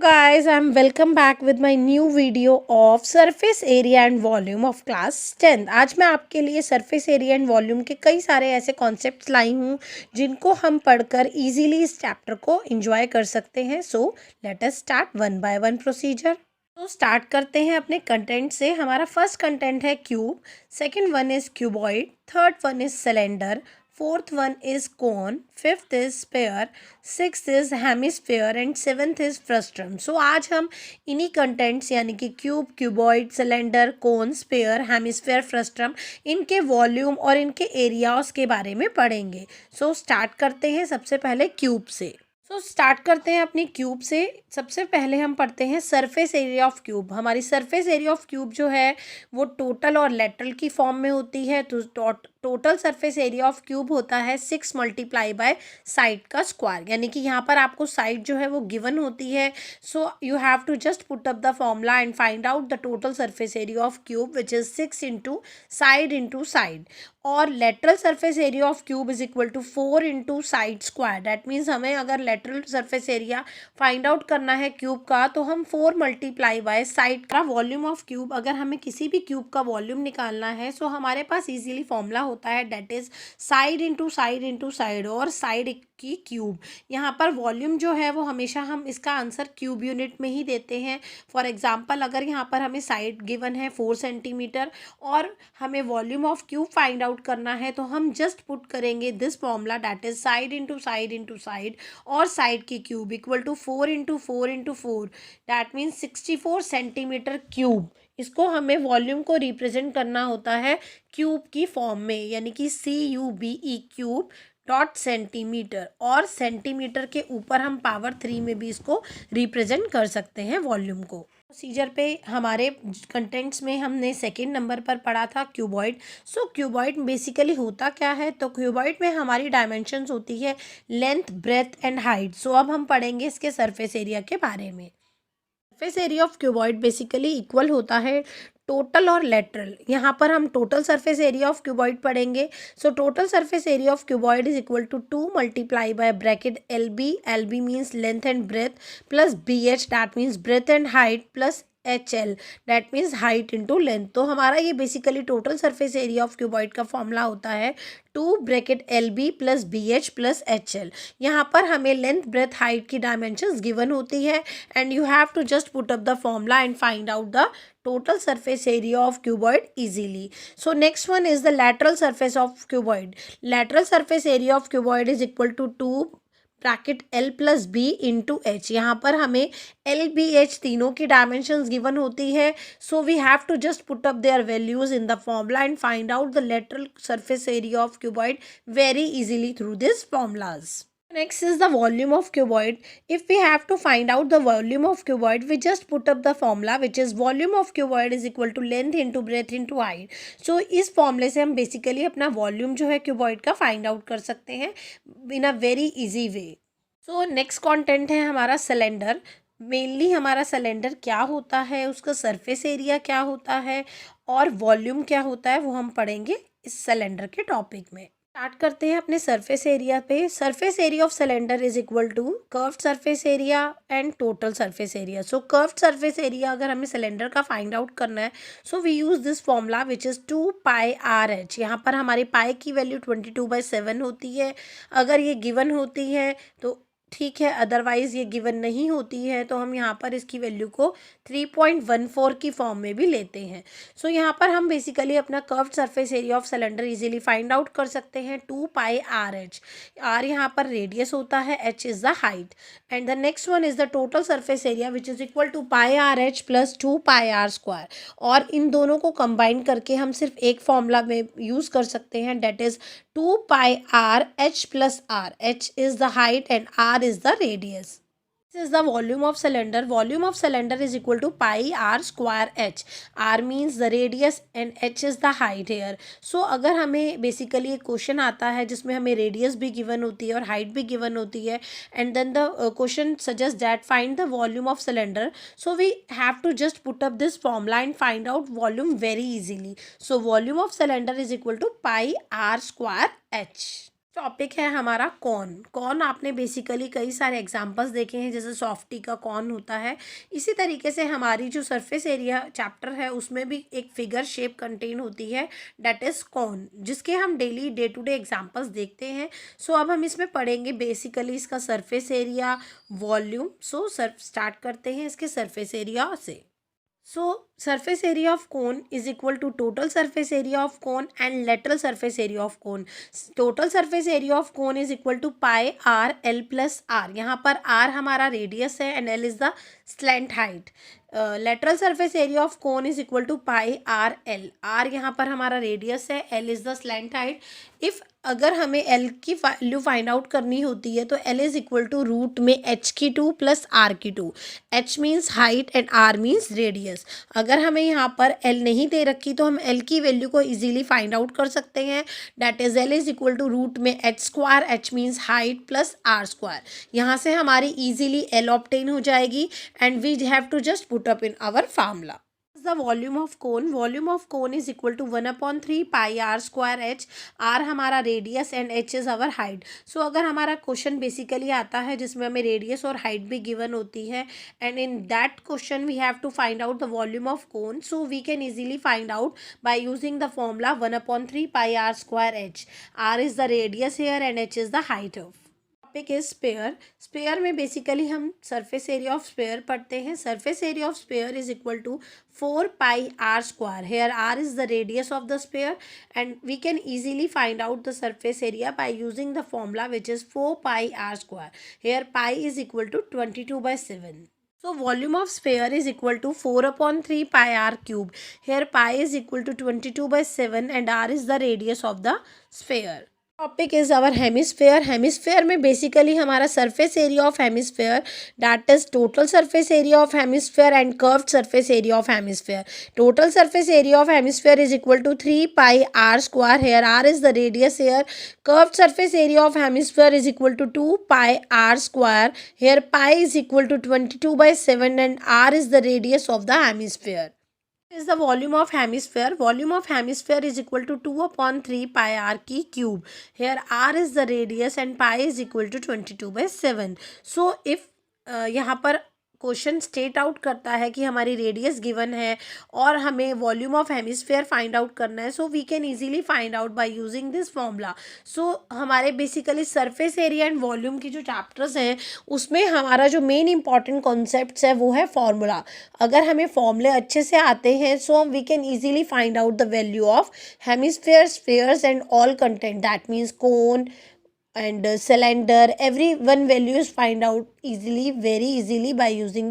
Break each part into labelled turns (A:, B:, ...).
A: guys, I'm welcome back with my new video of surface area and volume of class 10th। आज मैं आपके लिए surface area and volume के कई सारे ऐसे कॉन्सेप्ट्स लाई हूँ जिनको हम पढ़कर इजीली इस चैप्टर को एंजॉय कर सकते हैं। So let us start one by one procedure. तो स्टार्ट करते हैं अपने कंटेंट से। हमारा फर्स्ट कंटेंट है cube, second one is cuboid, third one is cylinder, fourth one is cone, fifth is sphere, sixth is hemisphere and seventh is frustum. So आज हम इन्हीं कंटेंट्स यानी कि cube, cuboid, cylinder, cone, sphere, hemisphere, frustum, इनके volume और इनके areas के बारे में पढ़ेंगे। सो स्टार्ट करते हैं सबसे पहले क्यूब से। स्टार्ट करते हैं अपनी क्यूब से। सबसे पहले हम पढ़ते हैं सरफेस एरिया ऑफ क्यूब। हमारी सरफेस एरिया ऑफ क्यूब जो है वो टोटल और लेटरल की फॉर्म में होती है। तो total surface area of cube होता है 6 मल्टीप्लाई बाय साइड का स्क्वायर, यानी कि यहाँ पर आपको साइड जो है वो गिवन होती है। So you have to just put up the formula and find out the total surface area of cube which is 6 into side. और lateral surface area of cube is equal to 4 into side square. That means हमें अगर lateral surface area find out करना है cube का तो हम 4 multiply by side का volume of cube. अगर हमें किसी भी क्यूब का वॉल्यूम निकालना है सो हमारे पास इजीली फॉर्मूला होता है that is side into side और साइड की क्यूब। यहाँ पर वॉल्यूम जो है वो हमेशा हम इसका आंसर क्यूब यूनिट में ही देते हैं। फॉर एग्जाम्पल अगर यहाँ पर हमें साइड गिवन है 4 सेंटीमीटर और हमें volume of cube find out करना है तो हम जस्ट पुट करेंगे this formula that is side into side और साइड की cube equal to 4 into 4 that means 64 centimetre cube. इसको हमें वॉल्यूम को रिप्रेजेंट करना होता है क्यूब की फॉर्म में, यानी कि CUBE क्यूब डॉट सेंटीमीटर, और सेंटीमीटर के ऊपर हम पावर 3 में भी इसको रिप्रेजेंट कर सकते हैं वॉल्यूम को। प्रोसीजर पे हमारे कंटेंट्स में हमने सेकंड नंबर पर पढ़ा था क्यूबॉइड। सो क्यूबॉइड बेसिकली होता क्या है, तो क्यूबॉइड में हमारी डायमेंशंस होती है length, breadth and height. So अब हम पढ़ेंगे इसके सरफेस एरिया के बारे में। Surface area of cuboid basically equal होता है टोटल और लेटरल। यहाँ पर हम total surface area of cuboid पढ़ेंगे। So total surface area of cuboid is equal to 2 multiply by bracket LB means length and breadth, plus BH that means breadth and height, plus HL that means height into length. तो हमारा ये basically total surface area of cuboid का formula होता है 2 bracket LB plus BH plus HL। यहाँ पर हमें length, breadth, height की डायमेंशंस गिवन होती है and you have to just put up the formula and find out the total surface area of cuboid easily. So next one is the lateral surface of cuboid. Lateral surface area of cuboid is equal to 2 bracket L plus B into H। यहाँ पर हमें L, B, H तीनों की dimensions given होती है। So we have to just put up their values in the formula and find out the lateral surface area of cuboid very easily through these formulas. Next is the volume of cuboid. If we have to find out the volume of cuboid, we just put up the formula which is volume of cuboid is equal to length into breadth into height. So इस फॉर्मूले से हम basically अपना volume जो है cuboid का find out कर सकते हैं in a very easy way. So next content है हमारा सिलेंडर। मेनली हमारा सिलेंडर क्या होता है, उसका सरफेस एरिया क्या होता है और वॉल्यूम क्या होता है वो हम पढ़ेंगे इस सिलेंडर के टॉपिक में। स्टार्ट करते हैं अपने सरफेस एरिया पे। Surface area of cylinder is equal to curved surface area and total surface area. So curved surface area अगर हमें सिलेंडर का फाइंड आउट करना है so we use this formula which is 2 pi RH। यहाँ पर हमारी पाई की वैल्यू 22/7 होती है। अगर ये गिवन होती है तो ठीक है, अदरवाइज़ ये गिवन नहीं होती है तो हम यहाँ पर इसकी वैल्यू को 3.14 की फॉर्म में भी लेते हैं। सो यहाँ पर हम बेसिकली अपना curved surface area of cylinder easily find out कर सकते हैं 2 पाई RH। R यहाँ पर रेडियस होता है, H is the height and the next one is the total surface area which is equal to pi RH plus 2 pi R square. और इन दोनों को कंबाइन करके हम सिर्फ एक फॉर्मूला में यूज़ कर सकते हैं that is 2 pi R H plus R. H is the height and R is the radius. This is the volume of cylinder. Volume of cylinder is equal to pi R square H. R means the radius and H is the height here. So अगर हमें basically एक question आता है जिसमें हमें radius भी given होती है और हाइट भी गिवन होती है and then the question suggests that find the volume of cylinder. So we have to just put up this formula and find out volume very easily. So volume of cylinder is equal to pi R square H. Topic है हमारा corn. Corn आपने basically कई सारे examples देखे हैं, जैसे softy का corn होता है। इसी तरीके से हमारी जो सरफेस एरिया चैप्टर है उसमें भी एक फिगर शेप कंटेन होती है, दैट इज़ कॉर्न, जिसके हम daily day to day examples देखते हैं। सो अब हम इसमें पढ़ेंगे बेसिकली इसका surface area, volume. So start करते हैं इसके सरफेस एरिया से। So surface area of cone is equal to total surface area of cone and lateral surface area of cone. Total surface area of cone is equal to pi r l plus r. यहाँ पर r हमारा radius है and l is the slant height. Lateral surface area of cone is equal to pi r l. r यहाँ पर हमारा radius है, l is the slant height. If अगर हमें L की वैल्यू फाइंड आउट करनी होती है तो L is equal to root में h की 2 प्लस r की 2. h means height and r means radius. अगर हमें यहाँ पर L नहीं दे रखी तो हम L की वैल्यू को इजीली फाइंड आउट कर सकते हैं, that is L is equal to root में h square, h means height plus r square. यहाँ से हमारी इजीली L ऑब्टेन हो जाएगी and we have to just put up in our formula. The volume of cone is equal to 1/3 pi r square h. r हमारा radius and h is our height. So अगर हमारा question basically आता है जिसमें हमें radius और height भी given होती है and in that question we have to find out the volume of cone, so we can easily find out by using the formula 1/3 pi r square h. r is the radius here and h is the height of. Topic is sphere. Sphere में basically हम surface area of sphere पढ़ते हैं. Surface area of sphere is equal to 4 pi r square. Here r is the radius of the sphere and we can easily find out the surface area by using the formula which is 4 pi r square. Here pi is equal to 22/7. So volume of sphere is equal to 4/3 pi r cube. Here pi is equal to 22/7 and r is the radius of the sphere. Topic is our hemisphere. Hemisphere में basically हमारा surface area of hemisphere, that is total surface area of hemisphere and curved surface area of hemisphere. Total surface area of hemisphere is equal to 3 pi r square. Here r is the radius here. Curved surface area of hemisphere is equal to 2 pi r square. Here pi is equal to 22/7 and r is the radius of the hemisphere. Is the volume of hemisphere. Volume of hemisphere is equal to 2/3 pi r की cube. Here r is the radius and pi is equal to 22/7. So if यहाँ पर question state out करता है कि हमारी radius given है और हमें volume of hemisphere find out करना है, so we can easily find out by using this formula. So हमारे basically surface area and volume की जो चैप्टर्स हैं उसमें हमारा जो मेन इंपॉर्टेंट कॉन्सेप्ट्स है वो है फॉर्मूला. अगर हमें फॉर्मूले अच्छे से आते हैं so we can easily find out the value of hemisphere, spheres and all content, that means cone and cylinder. Every one value is find out easily, very easily by using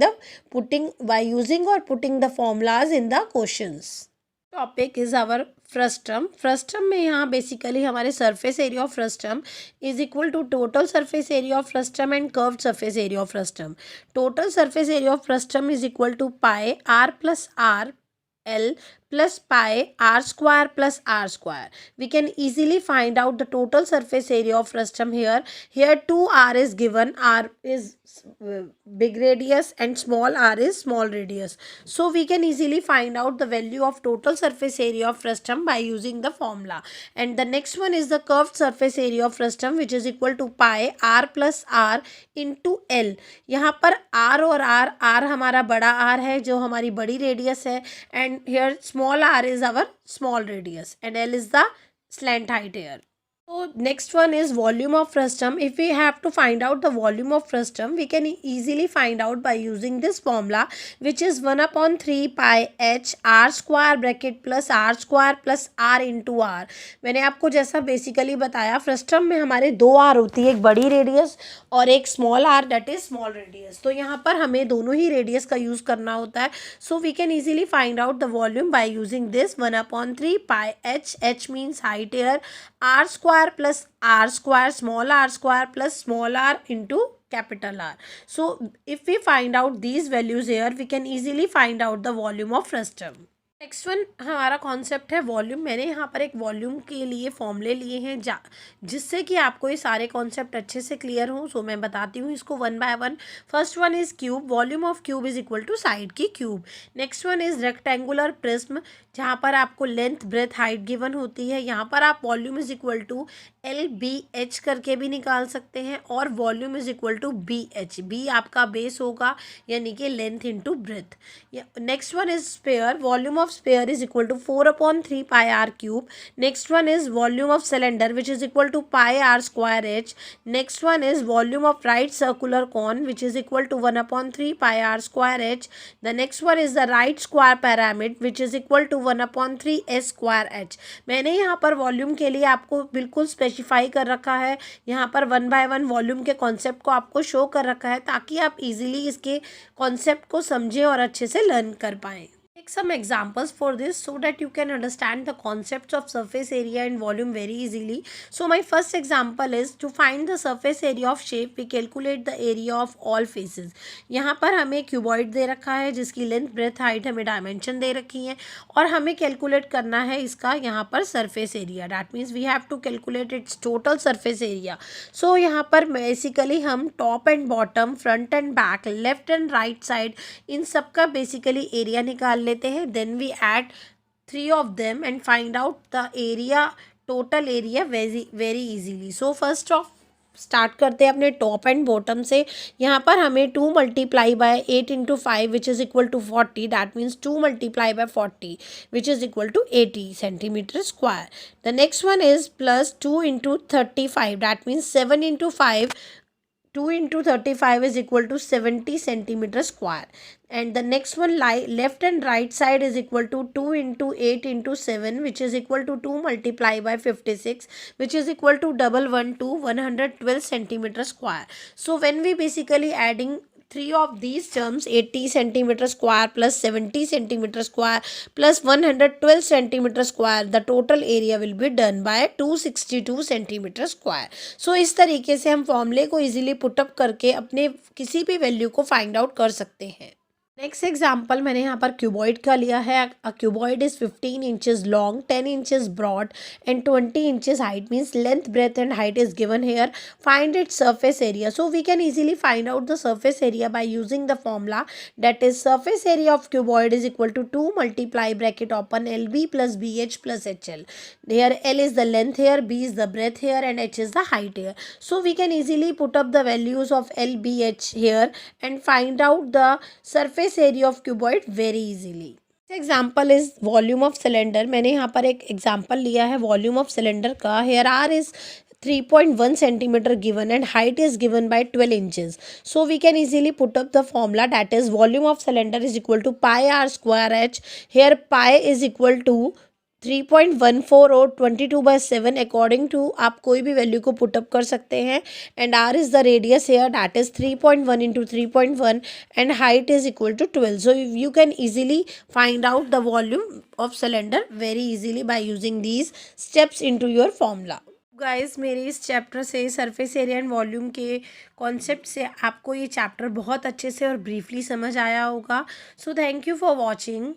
A: or putting the formulas in the questions. Topic is our frustum. Frustum में यहाँ basically हमारे surface area of frustum is equal to total surface area of frustum and curved surface area of frustum. Total surface area of frustum is equal to pi r plus r L plus pi r square plus r square. We can easily find out the total surface area of frustum here. Here 2r is given. R is big radius and small r is small radius. So we can easily find out the value of total surface area of frustum by using the formula. And the next one is the curved surface area of frustum which is equal to pi r plus r into L. यहाँ पर r और r हमारा बड़ा r है जो हमारी बड़ी radius है and here small r is our small radius and L is the slant height here. So next one is volume of frustum. If we have to find out the volume of frustum, we can easily find out by using this formula which is 1/3 pi h r square bracket plus r square plus r into r. मैंने आपको जैसा basically बताया frustum में हमारे 2 r होती है, एक बड़ी रेडियस और एक small r that is small radius. तो यहाँ पर हमें दोनों ही रेडियस का यूज़ करना होता है. So we can easily find out the volume by using this 1/3 pi h means height here, r square plus r square plus small r into capital R. So if we find out these values here, we can easily find out the volume of frustum. Next one हमारा concept है volume. मैंने यहाँ पर एक volume के लिए फॉर्मूले लिए हैं जिससे कि आपको ये सारे कॉन्सेप्ट अच्छे से क्लियर हों। सो मैं बताती हूँ इसको one by one. First one is cube, volume of cube is equal to side की cube. Next one is rectangular prism, जहाँ पर आपको लेंथ ब्रेथ हाइट गिवन होती है। यहाँ पर आप volume is equal to LBH करके भी निकाल सकते हैं, और volume is equal to BH। B आपका बेस होगा, यानी कि length into breadth. Next one is sphere, volume of sphere is equal to 4/3 pi r cube. Next one is volume of cylinder, which is equal to pi r square h. Next one is volume of right circular cone, which is equal to 1/3 pi r square h. The next one is the right square pyramid, which is equal to 1/3 s square h. मैंने यहाँ पर volume के लिए आपको बिल्कुल specify कर रखा है, यहाँ पर वन बाय वन वॉल्यूम के कॉन्सेप्ट को आपको शो कर रखा है, ताकि आप इजीली इसके कॉन्सेप्ट को समझें और अच्छे से लर्न कर पाएँ। Take some examples for this so that you can understand the concepts of surface area and volume very easily. So my first example is to find the surface area of shape. We calculate the area of all faces. यहाँ पर हमें cuboid दे रखा है जिसकी length breadth height हमें dimension दे रखी है, और हमें कैलकुलेट करना है इसका यहाँ पर surface area. That means we have to calculate its total surface area. So यहाँ पर बेसिकली हम top and bottom, front and back, left and right side, इन सब का बेसिकली एरिया निकाल लेते हैं। Then we add 3 of them and find out the area, total area very easily. So first of start करते हैं अपने टॉप एंड बॉटम से। यहाँ पर हमें 2 multiply by 8 into 5 which is equal to 40। That means 2 multiply by 40 which is equal to 80 centimetre square. The next one is plus 2 into 35। That means 7 into 5, 2 into 35 is equal to 70 centimeter square. And the next one, left and right side is equal to 2 into 8 into 7, which is equal to 2 multiply by 56, which is equal to 112 centimeter square. So when we basically adding three of these terms, 80 centimeter square plus 70 centimeter square plus 112 centimeter square, the total area will be done by 262 centimeter square. So इस तरीके से हम फॉर्मूले को easily put up करके अपने किसी भी वैल्यू को फाइंड आउट कर सकते हैं। नेक्स्ट एग्जाम्पल मैंने यहाँ पर क्यूबॉइड का लिया है। A cuboid is 15 inches long, 10 inches broad and 20 inches height. Means length, breadth and height is given here. Find it surface area. So we can easily find out the surface area by using the formula, that is surface area of cuboid is equal to 2 multiply bracket open LB plus BH plus HL. Here L is the length here, B is the breadth here, and H is the height here. So we can easily put up the values of L, B, H here and find out the surface area of cuboid very easily. Example is volume of cylinder. मैंने यहाँ पर एक example लिया है volume of cylinder का। Here r is 3.1 centimeter given and height is given by 12 inches. So we can easily put up the formula, that is volume of cylinder is equal to pi r square h. Here pi is equal to 3.14 और 22/7 according to आप कोई भी value को put up कर सकते हैं। And r is the radius here, that is 3.1 into 3.1 and height is equal to 12. So you can easily find out the volume of cylinder very easily by using these steps into your formula. Guys, मेरे इस chapter से surface area and volume के concept से आपको ये chapter बहुत अच्छे से और ब्रीफली समझ आया होगा। So thank you for watching.